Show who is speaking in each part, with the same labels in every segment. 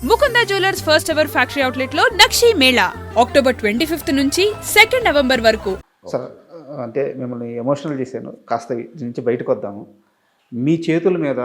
Speaker 1: Mukunda jewellers first ever factory outlet లో నక్షి Mela October 25 నుంచి 2 November వరకు.
Speaker 2: సార్ అంటే మిమ్మల్ని ఎమోషనల్ చేశాను, కాస్త దీని నుంచి బయటకు వద్దాము. మీ చేతుల మీద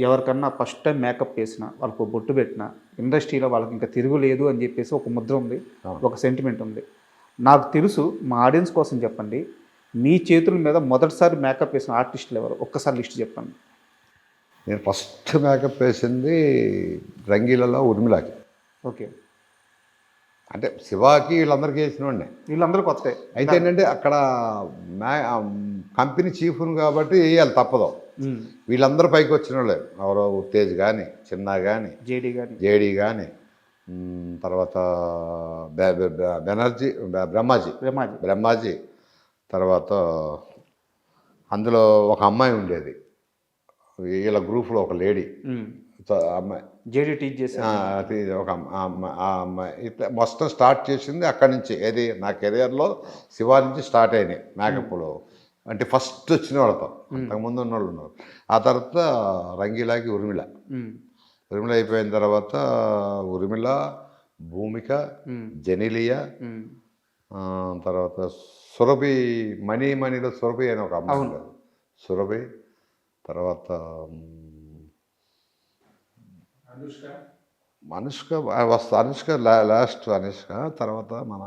Speaker 2: ఎవరికన్నా ఫస్ట్ టైం మేకప్ వేసిన వాళ్ళకు బొట్టు పెట్టిన ఇండస్ట్రీలో వాళ్ళకి ఇంకా తిరుగులేదు అని చెప్పేసి ఒక ముద్ర ఉంది, ఒక సెంటిమెంట్ ఉంది. నాకు తెలుసు, మా ఆడియన్స్ కోసం చెప్పండి, మీ చేతుల మీద మొదటిసారి మేకప్ వేసిన ఆర్టిస్టులు ఎవరు ఒక్కసారి లిస్ట్ చెప్పండి.
Speaker 3: నేను ఫస్ట్ మేకప్ వేసింది రంగీలలో ఉర్మిళకి.
Speaker 2: ఓకే,
Speaker 3: అంటే శివాకి వీళ్ళందరికీ వేసినోండి.
Speaker 2: వీళ్ళందరూ కొత్త.
Speaker 3: అయితే ఏంటంటే అక్కడ కంపెనీ చీఫ్ను కాబట్టి వేయాలి, తప్పదు. వీళ్ళందరూ పైకి వచ్చిన వాళ్ళే, ఎవరో ఉత్తేజ్ కానీ, చిన్న కానీ, జేడీ కానీ, తర్వాత బెనర్జీ, బ్రహ్మాజీ, తర్వాత అందులో ఒక అమ్మాయి ఉండేది, వీళ్ళ గ్రూప్లో ఒక లేడీ అమ్మాయి,
Speaker 2: జేడీ టీచ్ చేసి
Speaker 3: ఒక అమ్మాయి. ఇట్లా మొత్తం స్టార్ట్ చేసింది అక్కడి నుంచి. ఏది నా కెరియర్లో శివా నుంచి స్టార్ట్ అయినాయి మేకప్లో. అంటే ఫస్ట్ వచ్చిన వాళ్ళతో, అంతకుముందు ఉన్న వాళ్ళు ఉన్నారు. ఆ తర్వాత రంగీలాకి ఉర్మిళ అయిపోయిన తర్వాత ఉర్మిళ, భూమిక, జెనిలియా, తర్వాత సురభి, మణిలో సురభి అని ఒక అమ్మాయి ఉండదు, సురభి. తర్వాత అనుష్క లాస్ట్ అనుష్క. తర్వాత మన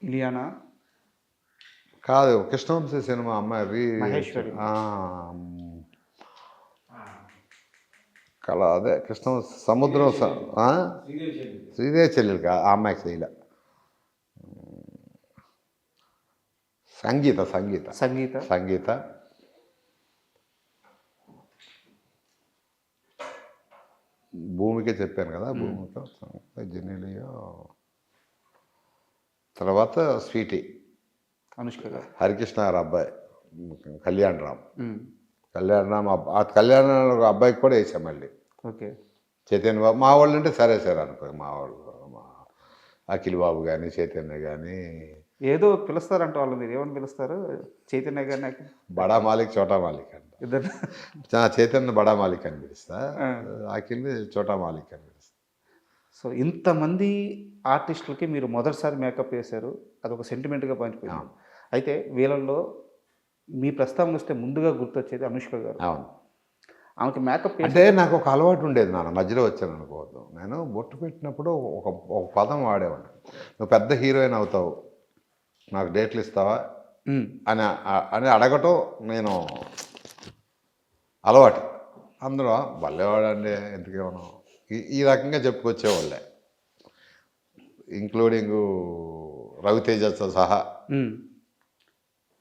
Speaker 2: ఇలియానా
Speaker 3: కాదు, కృష్ణవంశీ సినిమా అమ్మాయి కళ, అదే కృష్ణవంశీ సముద్రం, శ్రీదేవి చెల్లెలు ఆ అమ్మాయికి చేయలే. సంగీత భూమికే చెప్పాను కదా, భూమిక, జెనిలియో, తర్వాత స్వీటీ,
Speaker 2: అనుష్క,
Speaker 3: హరికృష్ణ గారు అబ్బాయి కళ్యాణ్ రామ్. కళ్యాణ్ అబ్బాయికి కూడా వేసాం మళ్ళీ.
Speaker 2: ఓకే,
Speaker 3: చైతన్య బాబు. మా వాళ్ళు అంటే సరే అనుకో, మా వాళ్ళు అఖిల్ బాబు కానీ, చైతన్య కానీ.
Speaker 2: ఏదో పిలుస్తారంట వాళ్ళు, మీరు ఏమని పిలుస్తారు? చైతన్య గారిని
Speaker 3: బడా మాలిక్, చోటా మాలిక్ అంట.
Speaker 2: ఇద్దరు
Speaker 3: చైతన్య బడా మాలిక్ అని పిలుస్తా, అఖిల్ చోటా మాలిక్ అని పిలుస్తా.
Speaker 2: సో ఇంతమంది ఆర్టిస్టులకి మీరు మొదటిసారి మేకప్ వేశారు, అదొక సెంటిమెంట్గా పంచిపోయాం. అయితే వీళ్ళల్లో మీ ప్రస్తావన వస్తే ముందుగా గుర్తొచ్చేది అనుష్క గారు.
Speaker 3: అవును,
Speaker 2: ఆమెకి మేకప్
Speaker 3: అంటే నాకు ఒక అలవాటు ఉండేది, నాన్న మధ్యలో వచ్చాను అనుకోవద్దు. నేను బొట్టు పెట్టినప్పుడు ఒక పదం వాడేవాడిని, నువ్వు పెద్ద హీరోయిన్ అవుతావు, నాకు డేట్లు ఇస్తావా అని అడగటం నేను అలవాటు. అందులో భలేవాడండి ఎందుకేమో ఈ రకంగా చెప్పుకొచ్చేవాళ్ళే, ఇంక్లూడింగ్ రవితేజతో సహా.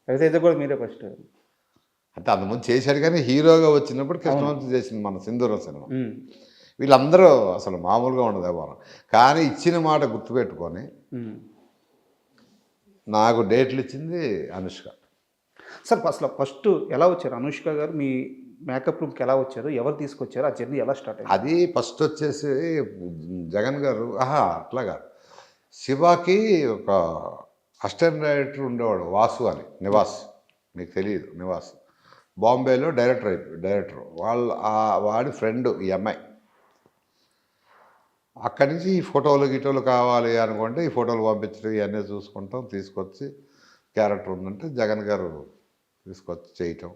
Speaker 2: రవితేజ కూడా మీరే ఫస్ట్
Speaker 3: అంటే అంతకుముందు చేశాడు, కానీ హీరోగా వచ్చినప్పుడు కృష్ణవంశీ చేసింది మన సింధూరం సినిమా. వీళ్ళందరూ అసలు మామూలుగా ఉండదు ఎవరు. కానీ ఇచ్చిన మాట గుర్తుపెట్టుకొని నాకు డేట్లు ఇచ్చింది అనుష్క.
Speaker 2: సార్ అసలు ఫస్ట్ ఎలా వచ్చారు అనుష్క గారు మీ మేకప్ రూమ్కి? ఎలా వచ్చారు, ఎవరు తీసుకొచ్చారు, ఆ జర్నీ ఎలా స్టార్ట్ అయింది?
Speaker 3: అది ఫస్ట్ వచ్చేసి జగన్ గారు, అట్లాగా శివాకి ఒక అసిస్టెంట్ డైరెక్టర్ ఉండేవాడు, వాసు అని, నివాస్, నీకు తెలియదు, నివాస్ బాంబేలో డైరెక్టర్ వాడి ఫ్రెండ్ ఈ అమ్మాయి. అక్కడి నుంచి ఈ ఫోటోలు కావాలి అనుకుంటే ఈ ఫోటోలు పంపించడం ఇవన్నీ చూసుకుంటాం, తీసుకొచ్చి క్యారెక్టర్ ఉందంటే జగన్ గారు తీసుకొచ్చి చేయటం,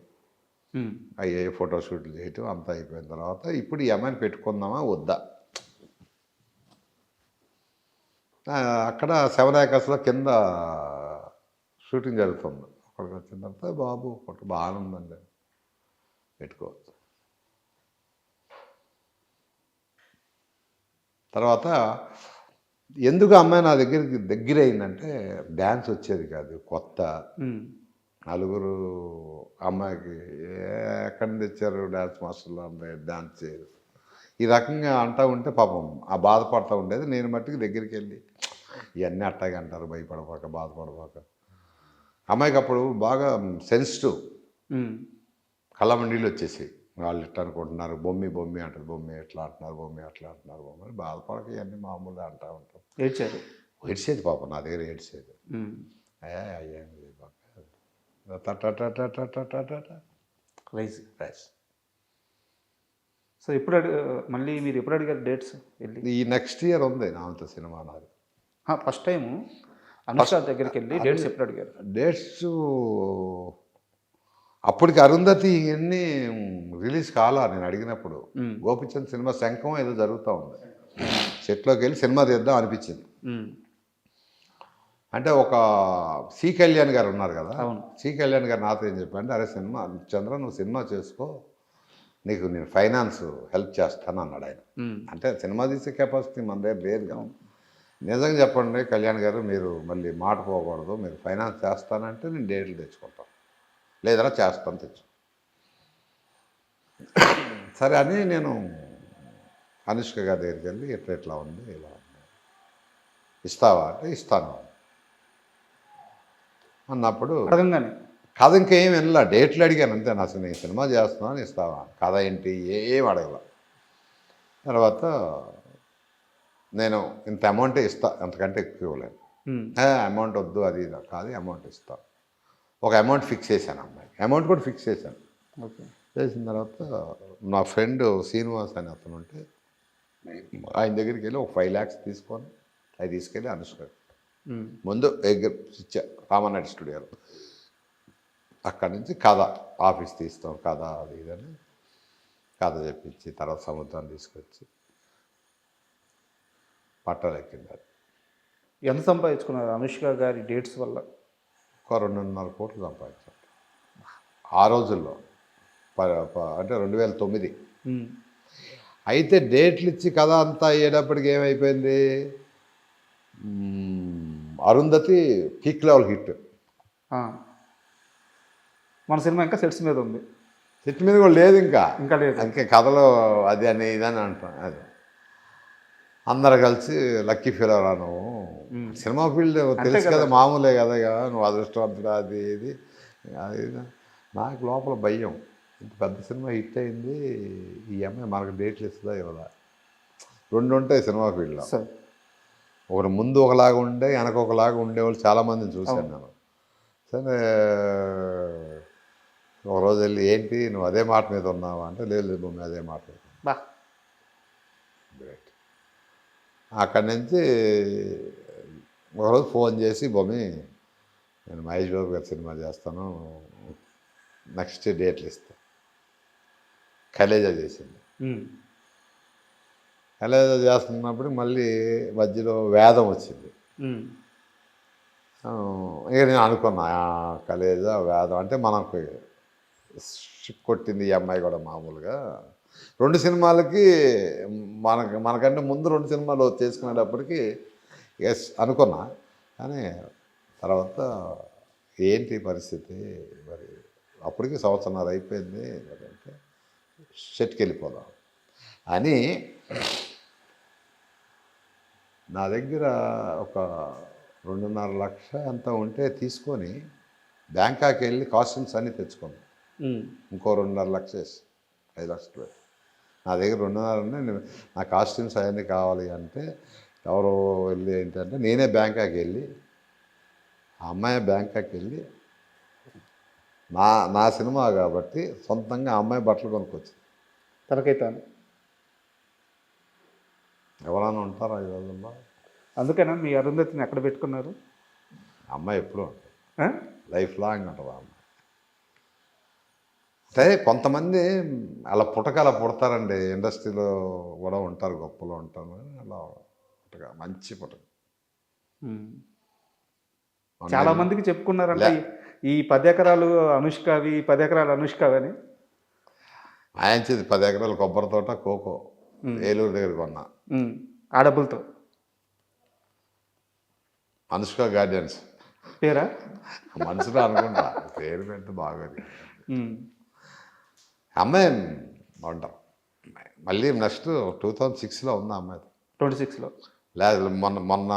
Speaker 3: అయ్యే ఫోటోషూట్లు చేయటం అంతా అయిపోయిన తర్వాత ఇప్పుడు ఈ అమ్మాయిని పెట్టుకుందామా వద్దా. అక్కడ 7 ఏకర్స్లో కింద షూటింగ్ జరుగుతుంది. అక్కడికి వచ్చిన తర్వాత బాబు ఫోటో బాగానే ఉందండి, పెట్టుకోవచ్చు. తర్వాత ఎందుకు అమ్మాయి నా దగ్గర అయిందంటే, డ్యాన్స్ వచ్చేది కాదు, కొత్త నలుగురు అమ్మాయికి ఎక్కడి నుంచి తెచ్చారు డ్యాన్స్ మాస్టర్లు, అమ్మాయి డ్యాన్స్ చేయరు, ఈ రకంగా అంటూ ఉంటే పాపం ఆ బాధపడుతూ ఉండేది. నేను మట్టుకు దగ్గరికి వెళ్ళి ఇవన్నీ అట్టాగే అంటారు, భయపడబాక, బాధపడబాక. అమ్మాయికి అప్పుడు బాగా సెన్సిటివ్, కళ్ళమండీలు వచ్చేసి, వాళ్ళు ఇట్లా అనుకుంటున్నారు, బొమ్మి అంటారు, బొమ్మి ఎట్లా అంటున్నారు, బొమ్మి అట్లా అంటున్నారు, బొమ్మ బాధపడక ఇవన్నీ మామూలుగా అంటూ ఉంటాం. ఏడ్చేది పాపం, నా దగ్గర ఏడ్చేది. అయ్యా రైస్
Speaker 2: సో ఎప్పుడు మళ్ళీ మీరు ఎప్పుడు అడిగారు డేట్స్ వెళ్ళి?
Speaker 3: ఈ నెక్స్ట్ ఇయర్ ఉంది నాతో సినిమా నాది.
Speaker 2: ఫస్ట్ టైము అనుష్క దగ్గరికి వెళ్ళి డేట్స్ ఎప్పుడు అడిగారు?
Speaker 3: డేట్స్ అప్పటికి అరుంధతి ఇవన్నీ రిలీజ్ కాలా నేను అడిగినప్పుడు. గోపిచంద్ సినిమా శంఖం ఏదో జరుగుతూ ఉంది. సెట్లోకి వెళ్ళి సినిమా తీద్దాం అనిపించింది. అంటే ఒక సి కళ్యాణ్ గారు ఉన్నారు కదా,
Speaker 2: అవును.
Speaker 3: సి కళ్యాణ్ గారు నాతో ఏం చెప్పారంటే, అరే సినిమా చంద్ర నువ్వు సినిమా చేసుకో, నీకు నేను ఫైనాన్స్ హెల్ప్ చేస్తాను అన్నాడు ఆయన. అంటే సినిమా తీసే కెపాసిటీ మన దగ్గర లేదు కదా. నిజంగా చెప్పండి కళ్యాణ్ గారు, మీరు మళ్ళీ మాట పోకూడదు, మీరు ఫైనాన్స్ చేస్తానంటే నేను డేట్లు తెచ్చుకుంటాను, లేదన్నా చేస్తాను తెచ్చు. సరే అని నేను అనుష్క గారి దగ్గరికి వెళ్ళి ఎట్లా ఉంది, ఇలా ఉంది, ఇస్తావా అంటే ఇస్తాను అన్నప్పుడు
Speaker 2: అడగంగానే
Speaker 3: కథ ఇంకేం వినలా, డేట్లు అడిగాను అంతే. అసలు నేను సినిమా చేస్తున్నాను ఇస్తావా, కథ ఏంటి ఏం అడగల. తర్వాత నేను ఇంత అమౌంటే ఇస్తా, అంతకంటే ఎక్కువ ఇవ్వలేను. అమౌంట్ వద్దు అది ఇది కాదు, అమౌంట్ ఇస్తా. ఒక అమౌంట్ ఫిక్స్ చేశాను, అమ్మాయి అమౌంట్ కూడా ఫిక్స్ చేశాను.
Speaker 2: ఓకే.
Speaker 3: చేసిన తర్వాత నా ఫ్రెండ్ శ్రీనివాస్ అని అతను ఉంటే ఆయన దగ్గరికి వెళ్ళి ఒక 5 lakhs తీసుకొని అవి తీసుకెళ్ళి అనుష్క ముందు ఇచ్చా రామనాయుడు స్టూడియోలో. అక్కడి నుంచి కథ ఆఫీస్ తీస్తాం, కథ అది ఇదని కథ చెప్పించి తర్వాత సముద్రాన్ని తీసుకొచ్చి పట్టాలు ఎక్కింది.
Speaker 2: ఎంత సంపాదించుకున్నారు అనుష్క గారి డేట్స్ వల్ల?
Speaker 3: ఒక 2.5 కోట్లు సంపాదించాను ఆ రోజుల్లో. అంటే 2009. అయితే డేట్లు ఇచ్చి కథ అంతా అయ్యేటప్పటికి ఏమైపోయింది, అరుంధతి పీక్ లెవెల్ హిట్.
Speaker 2: మన సినిమా ఇంకా సెట్స్ మీద ఉంది.
Speaker 3: సెట్ మీద కూడా లేదు, ఇంకా
Speaker 2: లేదు.
Speaker 3: ఇంకా కథలో అది అని ఇదని అంటాం. అది అందరు కలిసి లక్కీ ఫీల్ అవరా నువ్వు, సినిమా ఫీల్డ్ తెలుసు కదా, మామూలే కదా, నువ్వు అదృష్టవంతుడు అది ఇది అది. నాకు లోపల భయం, ఇంత పెద్ద సినిమా హిట్ అయింది, ఈ అమ్మాయి మనకు డేట్లు ఇస్తుందా ఇవ్వదా. 2 ఉంటాయి సినిమా ఫీల్డ్లో, ఒకటి ముందు ఒకలాగా ఉండే వెనక ఒకలాగా ఉండేవాళ్ళు చాలామందిని చూశాను నేను. సరే ఒకరోజు వెళ్ళి ఏంటి నువ్వు అదే మాట మీద ఉన్నావా అంటే, లేదు భూమి అదే మాట మీద. గ్రేట్. అక్కడి నుంచి ఒకరోజు ఫోన్ చేసి, భూమి నేను మహేష్ బాబు గారి సినిమా చేస్తాను, నెక్స్ట్ డేట్లు ఇస్తాను. కలేజా చేసింది. కలేజా చేస్తున్నప్పుడు మళ్ళీ మధ్యలో వేదం వచ్చింది. ఇక నేను అనుకున్నా కలేజా వేదం అంటే మనకు షిప్ కొట్టింది ఈ అమ్మాయి కూడా మామూలుగా. 2 సినిమాలకి మనకంటే ముందు 2 సినిమాలు చేసుకునేటప్పటికి ఎస్ అనుకున్నా. కానీ తర్వాత ఏంటి పరిస్థితి మరి, అప్పటికి 1.5 సంవత్సరం అయిపోయింది అంటే షెట్కి వెళ్ళిపోదాం అని నా దగ్గర ఒక 2.5 లక్ష ఎంత ఉంటే తీసుకొని బ్యాంకాక్ వెళ్ళి కాస్ట్యూమ్స్ అన్నీ తెచ్చుకున్నాను. ఇంకో 2.5 లక్ష 5 లక్షలు నా దగ్గర 2.5 ఉన్నాయి. నా కాస్ట్యూమ్స్ అవన్నీ కావాలి అంటే ఎవరో వెళ్ళి ఏంటంటే నేనే బ్యాంకాక్ వెళ్ళి, ఆ అమ్మాయి బ్యాంకాక్ వెళ్ళి నా సినిమా కాబట్టి సొంతంగా ఆ అమ్మాయి బట్టలు కొనుక్కొచ్చింది.
Speaker 2: తనకైతే
Speaker 3: ఎవరైనా ఉంటారా ఈ రోజుల్లో?
Speaker 2: అందుకేనా మీ అరుంధతిని ఎక్కడ పెట్టుకున్నారు?
Speaker 3: అమ్మాయి ఎప్పుడూ ఉంటుంది, లైఫ్ లాంగ్ ఉంటుంది అమ్మాయి. అంటే కొంతమంది అలా పుట్టకాల పుడతారండి, ఇండస్ట్రీలో కూడా ఉంటారు, గొప్పలో ఉంటారు, అలా పుట్టక మంచి పుట్టక.
Speaker 2: చాలా మందికి చెప్పుకున్నారంటే ఈ 10 ఎకరాలు అనుష్కవి, 10 ఎకరాలు అనుష్కవి అని.
Speaker 3: ఆయించేది 10 ఎకరాలు కొబ్బరి తోట, కోకో ఏలూరు దగ్గర కొన్నా
Speaker 2: ఆ డబ్బులతో.
Speaker 3: అనుష్క గార్డెన్స్
Speaker 2: పేరా
Speaker 3: మనసులో అనుకుంటా, పేరు పెడితే బాగోదు. అమ్మాయి బాగుంటాం. మళ్ళీ నెక్స్ట్ 2006లో ఉంది అమ్మాయి.
Speaker 2: 26లో
Speaker 3: లేదు, మొన్న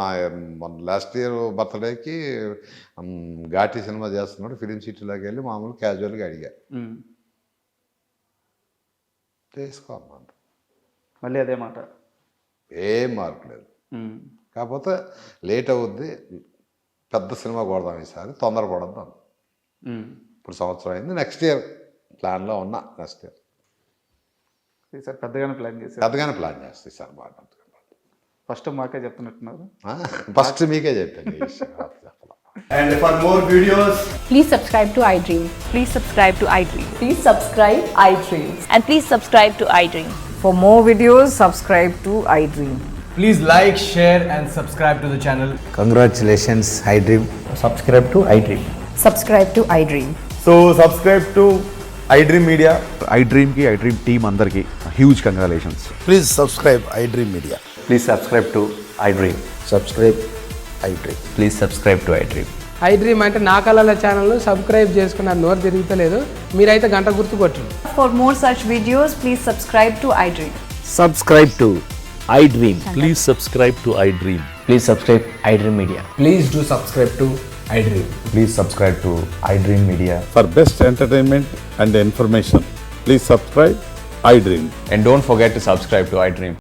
Speaker 3: లాస్ట్ ఇయర్ బర్త్డేకి ఘాటి సినిమా చేస్తున్నాడు, ఫిలిం సిటీలోకి వెళ్ళి మామూలు క్యాజువల్గా అడిగా, చేసుకో
Speaker 2: మళ్ళీ అదే మాట,
Speaker 3: ఏం మార్పు లేదు. కాకపోతే లేట్ అవుద్ది, పెద్ద సినిమా కొడదాం ఈసారి, తొందరపడద్దాం. ఇప్పుడు 1 సంవత్సరం అయింది, నెక్స్ట్ ఇయర్ ప్లాన్లో ఉన్నా, నెక్స్ట్ ఇయర్
Speaker 2: ఈసారి పెద్దగానే ప్లాన్ చేశారు.
Speaker 3: పెద్దగానే ప్లాన్ చేస్తాయి సార్ బాగా.
Speaker 2: ఫస్ట్ మాకే చెప్తున్నట్టున్నారు.
Speaker 3: ఫస్ట్ మీకే చెప్పండి ఈ విషయం. చెప్పలా.
Speaker 4: And for more videos,
Speaker 5: Please subscribe to iDream.
Speaker 6: Please subscribe to iDream.
Speaker 5: Please subscribe iDream.
Speaker 6: And please subscribe to iDream.
Speaker 7: For more videos, subscribe to iDream.
Speaker 4: please like, share, and subscribe to the channel.
Speaker 8: Congratulations, iDream.
Speaker 9: Subscribe to iDream.
Speaker 5: Subscribe to iDream.
Speaker 9: So subscribe to iDream Media.
Speaker 10: iDream ki iDream team andarki huge congratulations.
Speaker 8: Please subscribe iDream Media.
Speaker 9: Please subscribe to iDream.
Speaker 8: Subscribe iDream.
Speaker 9: Please subscribe to iDream.
Speaker 11: iDream అంటే నా కళల channel subscribe చేసుకున్న నోరు తిరుగుతలేదు, మీరైతే గంట గుర్తు కొట్టండి.
Speaker 5: For more such videos, please subscribe to iDream.
Speaker 9: Subscribe to iDream.
Speaker 8: Please subscribe to iDream.
Speaker 9: Please subscribe iDream Media.
Speaker 4: Please do subscribe to iDream.
Speaker 9: Please subscribe to iDream Media.
Speaker 10: For best entertainment and information, please subscribe iDream.
Speaker 9: And don't forget to subscribe to iDream.